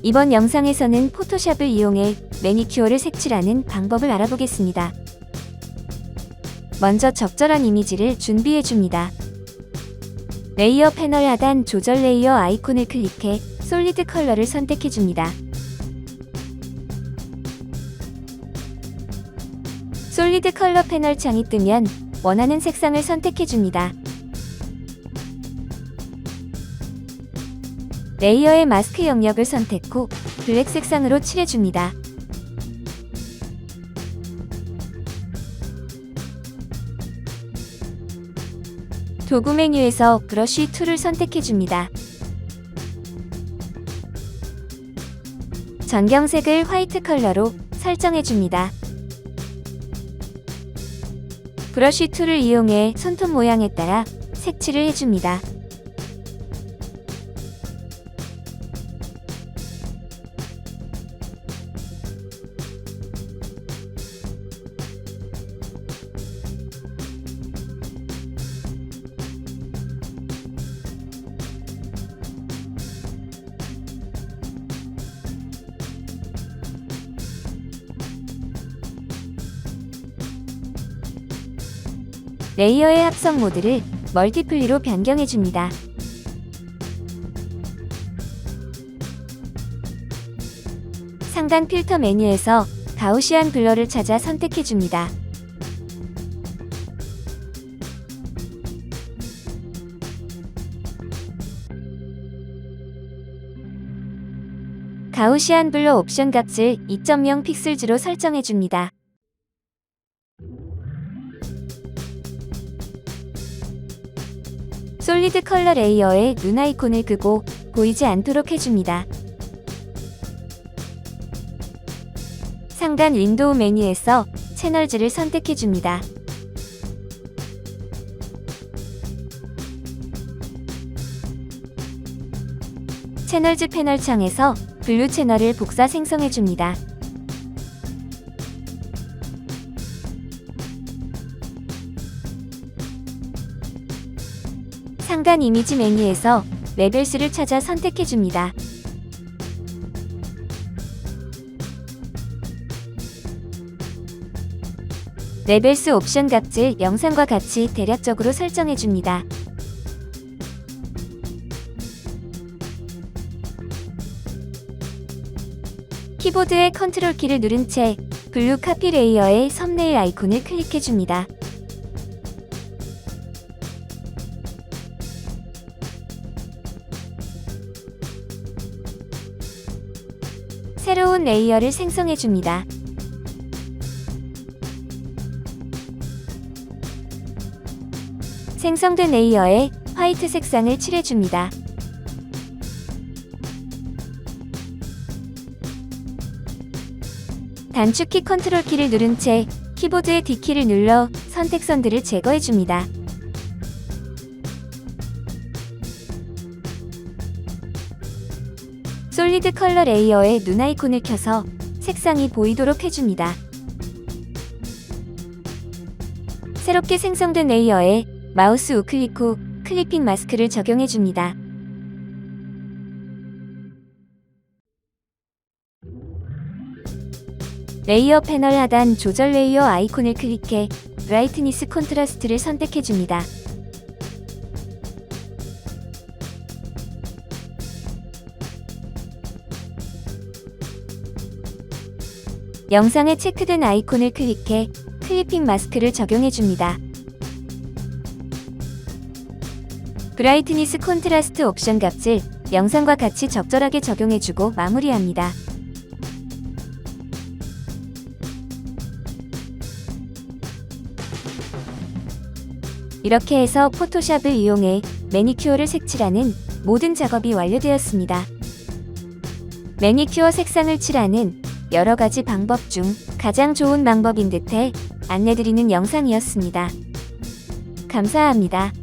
이번 영상에서는 포토샵을 이용해 매니큐어를 색칠하는 방법을 알아보겠습니다. 먼저 적절한 이미지를 준비해줍니다. 레이어 패널 하단 조절 레이어 아이콘을 클릭해 솔리드 컬러를 선택해줍니다. 솔리드 컬러 패널 창이 뜨면 원하는 색상을 선택해줍니다. 레이어의 마스크 영역을 선택 후 블랙 색상으로 칠해줍니다. 도구 메뉴에서 브러쉬 툴을 선택해줍니다. 전경색을 화이트 컬러로 설정해줍니다. 브러쉬 툴을 이용해 손톱 모양에 따라 색칠을 해줍니다. 레이어의 합성 모드를 멀티플리로 변경해줍니다. 상단 필터 메뉴에서 가우시안 블러를 찾아 선택해줍니다. 가우시안 블러 옵션 값을 2.0 픽셀즈로 설정해줍니다. 솔리드 컬러 레이어의 눈 아이콘을 끄고 보이지 않도록 해줍니다. 상단 윈도우 메뉴에서 채널즈를 선택해줍니다. 채널즈 패널 창에서 블루 채널을 복사 생성해줍니다. 상단 이미지 메뉴에서 레벨스를 찾아 선택해줍니다. 레벨스 옵션 값을 영상과 같이 대략적으로 설정해줍니다. 키보드의 컨트롤 키를 누른 채 블루 카피 레이어의 썸네일 아이콘을 클릭해줍니다. 새로운 레이어를 생성해줍니다. 생성된 레이어에 화이트 색상을 칠해줍니다. 단축키 컨트롤 키를 누른 채 키보드의 D키를 눌러 선택선들을 제거해줍니다. 솔리드 컬러 레이어의 눈 아이콘을 켜서 색상이 보이도록 해줍니다. 새롭게 생성된 레이어에 마우스 우클릭 후 클리핑 마스크를 적용해줍니다. 레이어 패널 하단 조절 레이어 아이콘을 클릭해 브라이트니스 콘트라스트를 선택해줍니다. 영상에 체크된 아이콘을 클릭해 클리핑 마스크를 적용해줍니다. 브라이트니스 콘트라스트 옵션 값을 영상과 같이 적절하게 적용해주고 마무리합니다. 이렇게 해서 포토샵을 이용해 매니큐어를 색칠하는 모든 작업이 완료되었습니다. 매니큐어 색상을 칠하는 여러 가지 방법 중 가장 좋은 방법인 듯해 안내드리는 영상이었습니다. 감사합니다.